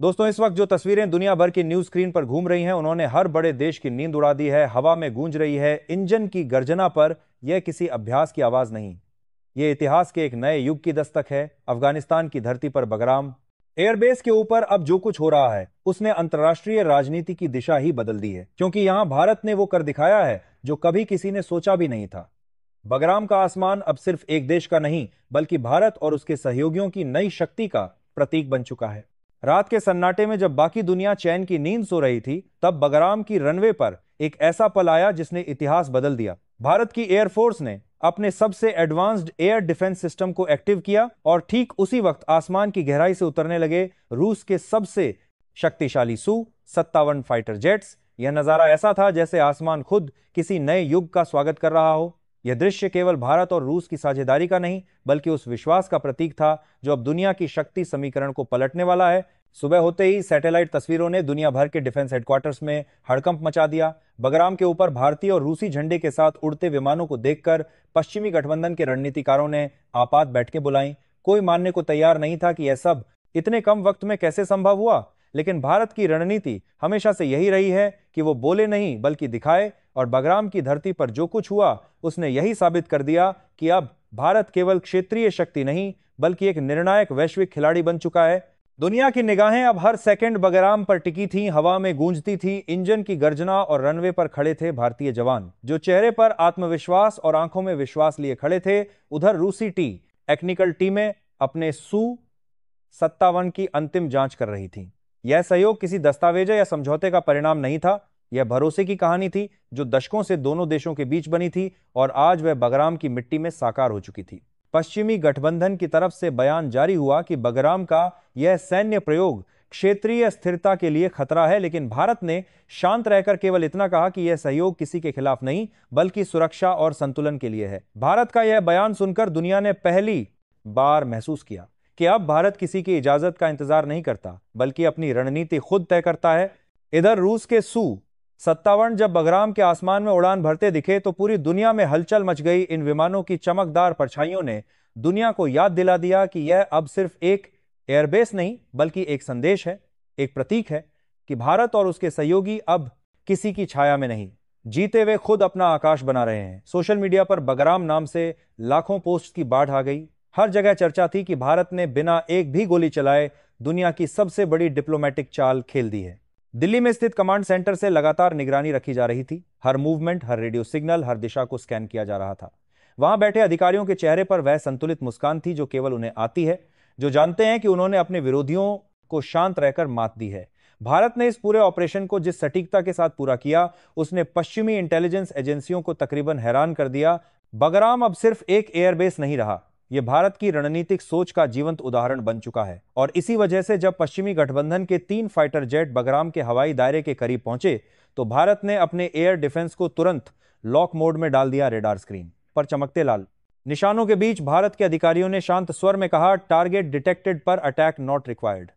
दोस्तों, इस वक्त जो तस्वीरें दुनिया भर की न्यूज स्क्रीन पर घूम रही हैं, उन्होंने हर बड़े देश की नींद उड़ा दी है। हवा में गूंज रही है इंजन की गर्जना, पर यह किसी अभ्यास की आवाज नहीं, ये इतिहास के एक नए युग की दस्तक है। अफगानिस्तान की धरती पर बगराम एयरबेस के ऊपर अब जो कुछ हो रहा है, उसने अंतर्राष्ट्रीय राजनीति की दिशा ही बदल दी है, क्योंकि यहां भारत ने वो कर दिखाया है जो कभी किसी ने सोचा भी नहीं था। बगराम का आसमान अब सिर्फ एक देश का नहीं, बल्कि भारत और उसके सहयोगियों की नई शक्ति का प्रतीक बन चुका है। रात के सन्नाटे में जब बाकी दुनिया चैन की नींद सो रही थी, तब बगराम की रनवे पर एक ऐसा पल आया जिसने इतिहास बदल दिया। भारत की एयरफोर्स ने अपने सबसे एडवांस्ड एयर डिफेंस सिस्टम को एक्टिव किया और ठीक उसी वक्त आसमान की गहराई से उतरने लगे रूस के सबसे शक्तिशाली Su-57 फाइटर जेट्स। यह नजारा ऐसा था जैसे आसमान खुद किसी नए युग का स्वागत कर रहा हो। यह दृश्य केवल भारत और रूस की साझेदारी का नहीं, बल्कि उस विश्वास का प्रतीक था जो अब दुनिया की शक्ति समीकरण को पलटने वाला है। सुबह होते ही सैटेलाइट तस्वीरों ने दुनिया भर के डिफेंस हेडक्वार्टर्स में हड़कंप मचा दिया। बगराम के ऊपर भारतीय और रूसी झंडे के साथ उड़ते विमानों को देखकर पश्चिमी गठबंधन के रणनीतिकारों ने आपात बैठकें बुलाई। कोई मानने को तैयार नहीं था कि यह सब इतने कम वक्त में कैसे संभव हुआ, लेकिन भारत की रणनीति हमेशा से यही रही है कि वो बोले नहीं बल्कि दिखाए, और बगराम की धरती पर जो कुछ हुआ उसने यही साबित कर दिया कि अब भारत केवल क्षेत्रीय शक्ति नहीं, बल्कि एक निर्णायक वैश्विक खिलाड़ी बन चुका है। दुनिया की निगाहें अब हर सेकंड बगराम पर टिकी थीं, हवा में गूंजती थी इंजन की गर्जना और रनवे पर खड़े थे भारतीय जवान, जो चेहरे पर आत्मविश्वास और आंखों में विश्वास लिए खड़े थे। उधर रूसी टेक्निकल टीमें अपने Su-57 की अंतिम जांच कर रही थीं। यह सहयोग किसी दस्तावेज या समझौते का परिणाम नहीं था, यह भरोसे की कहानी थी जो दशकों से दोनों देशों के बीच बनी थी, और आज वह बगराम की मिट्टी में साकार हो चुकी थी। पश्चिमी गठबंधन की तरफ से बयान जारी हुआ कि बगराम का यह सैन्य प्रयोग क्षेत्रीय स्थिरता के लिए खतरा है, लेकिन भारत ने शांत रहकर केवल इतना कहा कि यह सहयोग किसी के खिलाफ नहीं, बल्कि सुरक्षा और संतुलन के लिए है। भारत का यह बयान सुनकर दुनिया ने पहली बार महसूस किया कि अब भारत किसी की इजाजत का इंतजार नहीं करता, बल्कि अपनी रणनीति खुद तय करता है। इधर रूस के Su-57 जब बगराम के आसमान में उड़ान भरते दिखे तो पूरी दुनिया में हलचल मच गई। इन विमानों की चमकदार परछाइयों ने दुनिया को याद दिला दिया कि यह अब सिर्फ एक एयरबेस नहीं, बल्कि एक संदेश है, एक प्रतीक है कि भारत और उसके सहयोगी अब किसी की छाया में नहीं, जीते वे खुद अपना आकाश बना रहे हैं। सोशल मीडिया पर बगराम नाम से लाखों पोस्ट की बाढ़ आ गई। हर जगह चर्चा थी कि भारत ने बिना एक भी गोली चलाए दुनिया की सबसे बड़ी डिप्लोमेटिक चाल खेल दी है। दिल्ली में स्थित कमांड सेंटर से लगातार निगरानी रखी जा रही थी। हर मूवमेंट, हर रेडियो सिग्नल, हर दिशा को स्कैन किया जा रहा था। वहां बैठे अधिकारियों के चेहरे पर वह संतुलित मुस्कान थी जो केवल उन्हें आती है, जो जानते हैं कि उन्होंने अपने विरोधियों को शांत रहकर मात दी है। भारत ने इस पूरे ऑपरेशन को जिस सटीकता के साथ पूरा किया, उसने पश्चिमी इंटेलिजेंस एजेंसियों को तकरीबन हैरान कर दिया। बगराम अब सिर्फ एक एयरबेस नहीं रहा, यह भारत की रणनीतिक सोच का जीवंत उदाहरण बन चुका है। और इसी वजह से जब पश्चिमी गठबंधन के 3 फाइटर जेट बगराम के हवाई दायरे के करीब पहुंचे, तो भारत ने अपने एयर डिफेंस को तुरंत लॉक मोड में डाल दिया। रेडार स्क्रीन पर चमकते लाल निशानों के बीच भारत के अधिकारियों ने शांत स्वर में कहा, टारगेट डिटेक्टेड पर अटैक नॉट रिक्वायर्ड।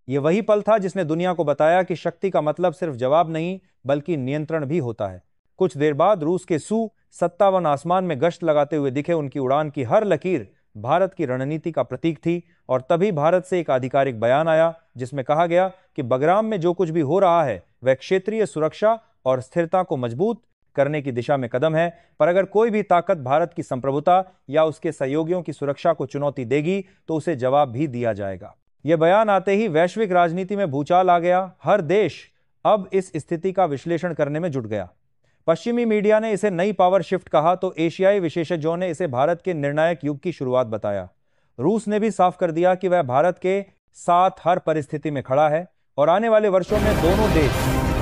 यह वही पल था जिसने दुनिया को बताया कि शक्ति का मतलब सिर्फ जवाब नहीं, बल्कि नियंत्रण भी होता है। कुछ देर बाद रूस के Su-57 आसमान में गश्त लगाते हुए दिखे। उनकी उड़ान की हर लकीर भारत की रणनीति का प्रतीक थी। और तभी भारत से एक आधिकारिक बयान आया जिसमें कहा गया कि बगराम में जो कुछ भी हो रहा है वह क्षेत्रीय सुरक्षा और स्थिरता को मजबूत करने की दिशा में कदम है। पर अगर कोई भी ताकत भारत की संप्रभुता या उसके सहयोगियों की सुरक्षा को चुनौती देगी, तो उसे जवाब भी दिया जाएगा। यह बयान आते ही वैश्विक राजनीति में भूचाल आ गया। हर देश अब इस स्थिति का विश्लेषण करने में जुट गया। पश्चिमी मीडिया ने इसे नई पावर शिफ्ट कहा, तो एशियाई विशेषज्ञों ने इसे भारत के निर्णायक युग की शुरुआत बताया। रूस ने भी साफ कर दिया कि वह भारत के साथ हर परिस्थिति में खड़ा है, और आने वाले वर्षों में दोनों देश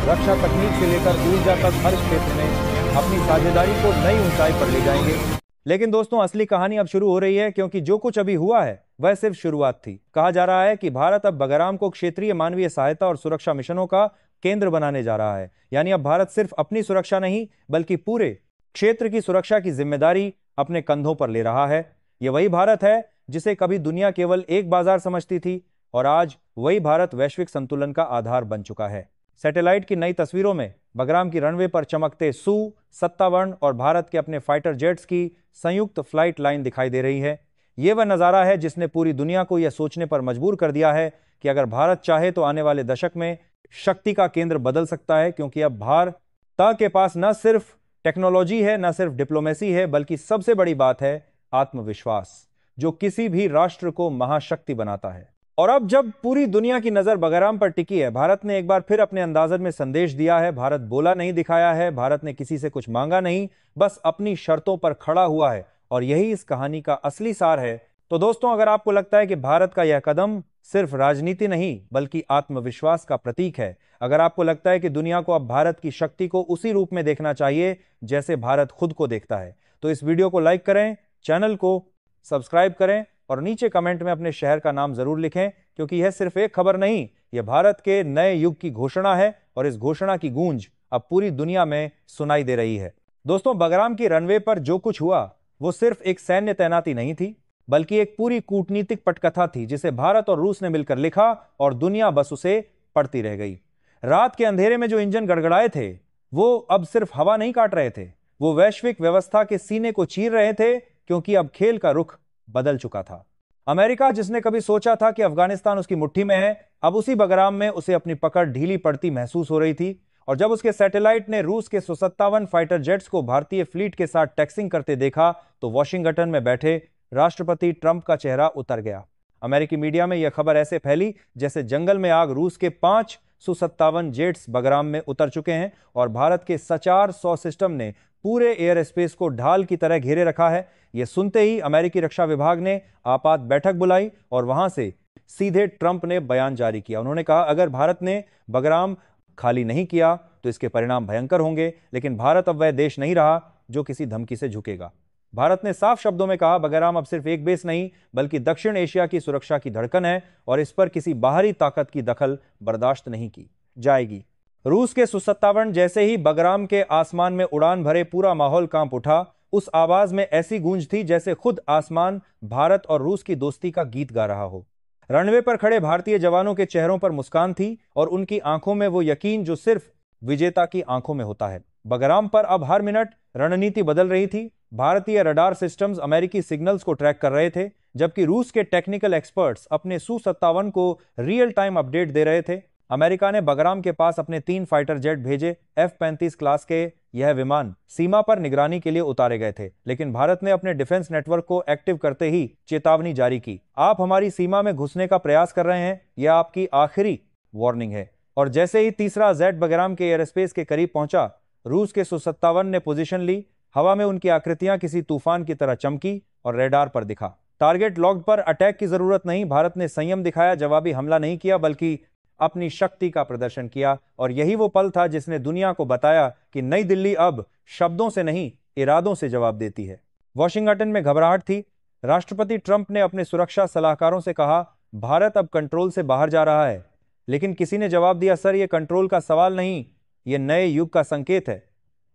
रक्षा तकनीक से लेकर ऊर्जा तक हर क्षेत्र में अपनी साझेदारी को नई ऊंचाई पर ले जाएंगे। लेकिन दोस्तों, असली कहानी अब शुरू हो रही है, क्योंकि जो कुछ अभी हुआ है वह सिर्फ शुरुआत थी। कहा जा रहा है कि भारत अब बगराम को क्षेत्रीय मानवीय सहायता और सुरक्षा मिशनों का केंद्र बनाने जा रहा है। यानी अब भारत सिर्फ अपनी सुरक्षा नहीं, बल्कि पूरे क्षेत्र की सुरक्षा की जिम्मेदारी अपने कंधों पर ले रहा है। यह वही भारत है जिसे कभी दुनिया केवल एक बाजार समझती थी, और आज वही भारत वैश्विक संतुलन का आधार बन चुका है। सैटेलाइट की नई तस्वीरों में बगराम की रनवे पर चमकते Su-57 और भारत के अपने फाइटर जेट्स की संयुक्त फ्लाइट लाइन दिखाई दे रही है। ये वह नज़ारा है जिसने पूरी दुनिया को यह सोचने पर मजबूर कर दिया है कि अगर भारत चाहे तो आने वाले दशक में शक्ति का केंद्र बदल सकता है, क्योंकि अब भारत के पास न सिर्फ टेक्नोलॉजी है, न सिर्फ डिप्लोमेसी है, बल्कि सबसे बड़ी बात है आत्मविश्वास, जो किसी भी राष्ट्र को महाशक्ति बनाता है। और अब जब पूरी दुनिया की नजर बगराम पर टिकी है, भारत ने एक बार फिर अपने अंदाजन में संदेश दिया है। भारत बोला नहीं, दिखाया है। भारत ने किसी से कुछ मांगा नहीं, बस अपनी शर्तों पर खड़ा हुआ है, और यही इस कहानी का असली सार है। तो दोस्तों, अगर आपको लगता है कि भारत का यह कदम सिर्फ राजनीति नहीं बल्कि आत्मविश्वास का प्रतीक है, अगर आपको लगता है कि दुनिया को अब भारत की शक्ति को उसी रूप में देखना चाहिए जैसे भारत खुद को देखता है, तो इस वीडियो को लाइक करें, चैनल को सब्सक्राइब करें और नीचे कमेंट में अपने शहर का नाम जरूर लिखें, क्योंकि यह सिर्फ एक खबर नहीं, यह भारत के नए युग की घोषणा है और इस घोषणा की गूंज अब पूरी दुनिया में सुनाई दे रही है। दोस्तों, बगराम की रनवे पर जो कुछ हुआ वो सिर्फ एक सैन्य तैनाती नहीं थी, बल्कि एक पूरी कूटनीतिक पटकथा थी जिसे भारत और रूस ने मिलकर लिखा और दुनिया बस उसे पढ़ती रह गई। रात के अंधेरे में जो इंजन गड़गड़ाए थे वो अब सिर्फ हवा नहीं काट रहे थे, वो वैश्विक व्यवस्था के सीने को चीर रहे थे, क्योंकि अब खेल का रुख बदल चुका था। अमेरिका, जिसने कभी सोचा था कि अफगानिस्तान उसकी मुट्ठी में है, अब उसी बगराम में उसे अपनी पकड़ ढीली पड़ती महसूस हो रही थी। और जब उसके सैटेलाइट ने रूस के Su-57 फाइटर जेट्स को भारतीय फ्लीट के साथ टैक्सिंग करते देखा, तो वॉशिंगटन में बैठे राष्ट्रपति ट्रंप का चेहरा उतर गया। अमेरिकी मीडिया में यह खबर ऐसे फैली जैसे जंगल में आग, रूस के 5 Su-57 जेट्स बगराम में उतर चुके हैं और भारत के स-400 सिस्टम ने पूरे एयर स्पेस को ढाल की तरह घेरे रखा है। यह सुनते ही अमेरिकी रक्षा विभाग ने आपात बैठक बुलाई और वहां से सीधे ट्रंप ने बयान जारी किया। उन्होंने कहा, अगर भारत ने बगराम खाली नहीं किया तो इसके परिणाम भयंकर होंगे, लेकिन भारत अब वह देश नहीं रहा जो किसी धमकी से झुकेगा। भारत ने साफ शब्दों में कहा, बगराम अब सिर्फ एक बेस नहीं बल्कि दक्षिण एशिया की सुरक्षा की धड़कन है और इस पर किसी बाहरी ताकत की दखल बर्दाश्त नहीं की जाएगी। रूस के Su-57 जैसे ही बगराम के आसमान में उड़ान भरे, पूरा माहौल कांप उठा। उस आवाज में ऐसी गूंज थी जैसे खुद आसमान भारत और रूस की दोस्ती का गीत गा रहा हो। रनवे पर खड़े भारतीय जवानों के चेहरों पर मुस्कान थी और उनकी आंखों में वो यकीन जो सिर्फ विजेता की आंखों में होता है। बगराम पर अब हर मिनट रणनीति बदल रही थी। भारतीय रडार सिस्टम्स अमेरिकी सिग्नल्स को ट्रैक कर रहे थे, जबकि रूस के टेक्निकल एक्सपर्ट्स अपने Su-57 को रियल टाइम अपडेट दे रहे थे। अमेरिका ने बगराम के पास अपने 3 फाइटर जेट भेजे। F-35 क्लास के यह विमान सीमा पर निगरानी के लिए उतारे गए थे, लेकिन भारत ने अपने डिफेंस नेटवर्क को एक्टिव करते ही चेतावनी जारी की, आप हमारी सीमा में घुसने का प्रयास कर रहे हैं, यह आपकी आखिरी वार्निंग है। और जैसे ही तीसरा जेट बगराम के एयर स्पेस के करीब पहुंचा, रूस के Su-57 ने पोजीशन ली। हवा में उनकी आकृतियां किसी तूफान की तरह चमकी और रेडार पर दिखा। टारगेट लॉक्ड पर अटैक की जरूरत नहीं, भारत ने संयम दिखाया, जवाबी हमला नहीं किया बल्कि अपनी शक्ति का प्रदर्शन किया। और यही वो पल था जिसने दुनिया को बताया कि नई दिल्ली अब शब्दों से नहीं, इरादों से जवाब देती है। वॉशिंगटन में घबराहट थी। राष्ट्रपति ट्रंप ने अपने सुरक्षा सलाहकारों से कहा, भारत अब कंट्रोल से बाहर जा रहा है। लेकिन किसी ने जवाब दिया, सर, यह कंट्रोल का सवाल नहीं, यह नए युग का संकेत है।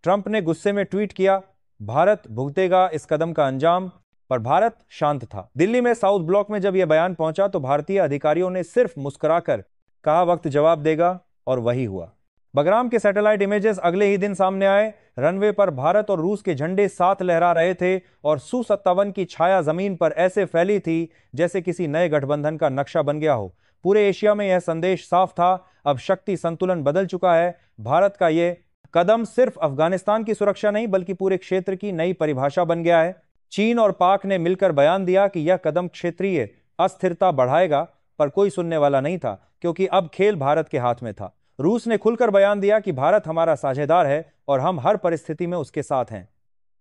ट्रंप ने गुस्से में ट्वीट किया, भारत भुगतेगा इस कदम का अंजाम। पर भारत शांत था। दिल्ली में साउथ ब्लॉक में जब यह बयान पहुंचा तो भारतीय अधिकारियों ने सिर्फ मुस्कुराकर कहा, वक्त जवाब देगा, और वही हुआ। बगराम के सैटेलाइट इमेजेस अगले ही दिन सामने आए। रनवे पर भारत और रूस के झंडे साथ लहरा रहे थे और Su-57 की छाया जमीन पर ऐसे फैली थी जैसे किसी नए गठबंधन का नक्शा बन गया हो। पूरे एशिया में यह संदेश साफ था, अब शक्ति संतुलन बदल चुका है। भारत का यह कदम सिर्फ अफगानिस्तान की सुरक्षा नहीं बल्कि पूरे क्षेत्र की नई परिभाषा बन गया है। चीन और पाक ने मिलकर बयान दिया कि यह कदम क्षेत्रीय अस्थिरता बढ़ाएगा, पर कोई सुनने वाला नहीं था, क्योंकि अब खेल भारत के हाथ में था। रूस ने खुलकर बयान दिया कि भारत हमारा साझेदार है और हम हर परिस्थिति में उसके साथ हैं।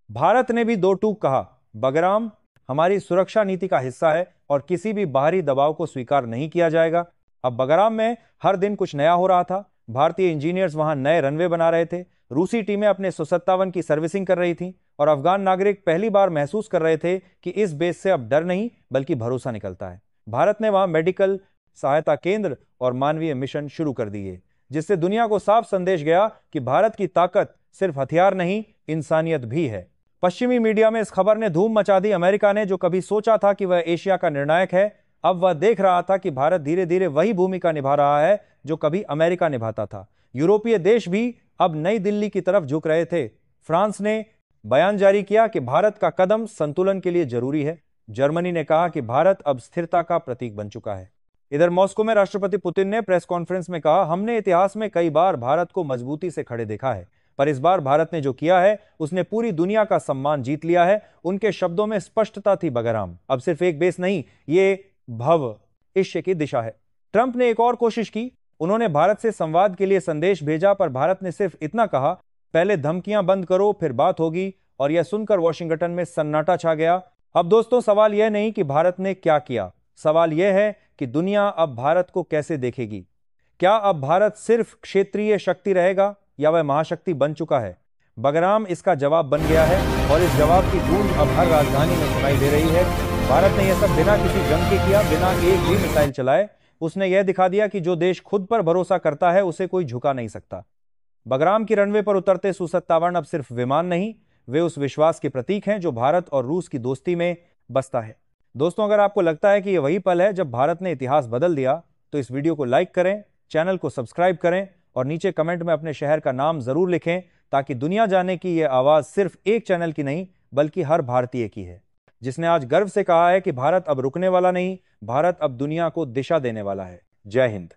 भारत ने भी दो टूक कहा, बगराम हमारी सुरक्षा नीति का हिस्सा है और किसी भी बाहरी दबाव को स्वीकार नहीं किया जाएगा। अब बगराम में हर दिन कुछ नया हो रहा था। भारतीय इंजीनियर्स वहां नए रनवे बना रहे थे, रूसी टीमें अपने Su-57 की सर्विसिंग कर रही थीं और अफगान नागरिक पहली बार महसूस कर रहे थे कि इस बेस से अब डर नहीं बल्कि भरोसा निकलता है। भारत ने वहां मेडिकल सहायता केंद्र और मानवीय मिशन शुरू कर दिए, जिससे दुनिया को साफ संदेश गया कि भारत की ताकत सिर्फ हथियार नहीं, इंसानियत भी है। पश्चिमी मीडिया में इस खबर ने धूम मचा दी। अमेरिका ने जो कभी सोचा था कि वह एशिया का निर्णायक है, अब वह देख रहा था कि भारत धीरे धीरे वही भूमिका निभा रहा है जो कभी अमेरिका निभाता था। यूरोपीय देश भी अब नई दिल्ली की तरफ झुक रहे थे। फ्रांस ने बयान जारी किया कि भारत का कदम संतुलन के लिए जरूरी है। जर्मनी ने कहा कि भारत अब स्थिरता का प्रतीक बन चुका है। इधर मॉस्को में राष्ट्रपति पुतिन ने प्रेस कॉन्फ्रेंस में कहा, हमने इतिहास में कई बार भारत को मजबूती से खड़े देखा है, पर इस बार भारत ने जो किया है उसने पूरी दुनिया का सम्मान जीत लिया है। उनके शब्दों में स्पष्टता थी बगराम, अब सिर्फ एक बेस नहीं, ये भविष्य की दिशा है। ट्रंप ने एक और कोशिश की, उन्होंने भारत से संवाद के लिए संदेश भेजा, पर भारत ने सिर्फ इतना कहा, पहले धमकियां बंद करो फिर बात होगी, और यह सुनकर वॉशिंगटन में सन्नाटा छा गया। अब दोस्तों, सवाल यह नहीं कि भारत ने क्या किया, सवाल यह है कि दुनिया अब भारत को कैसे देखेगी। क्या अब भारत सिर्फ क्षेत्रीय शक्ति रहेगा या वह महाशक्ति बन चुका है? बगराम इसका जवाब बन गया है और इस जवाब की गूंज अब हर राजधानी में सुनाई दे रही है। भारत ने यह सब बिना किसी जंग के किया, बिना एक भी मिसाइल चलाए। उसने यह दिखा दिया कि जो देश खुद पर भरोसा करता है उसे कोई झुका नहीं सकता। बगराम की रनवे पर उतरते सु-57 अब सिर्फ विमान नहीं, वे उस विश्वास के प्रतीक हैं जो भारत और रूस की दोस्ती में बसता है। दोस्तों, अगर आपको लगता है कि यह वही पल है जब भारत ने इतिहास बदल दिया, तो इस वीडियो को लाइक करें, चैनल को सब्सक्राइब करें और नीचे कमेंट में अपने शहर का नाम जरूर लिखें, ताकि दुनिया जाने कि यह आवाज सिर्फ एक चैनल की नहीं बल्कि हर भारतीय की है, जिसने आज गर्व से कहा है कि भारत अब रुकने वाला नहीं, भारत अब दुनिया को दिशा देने वाला है। जय हिंद।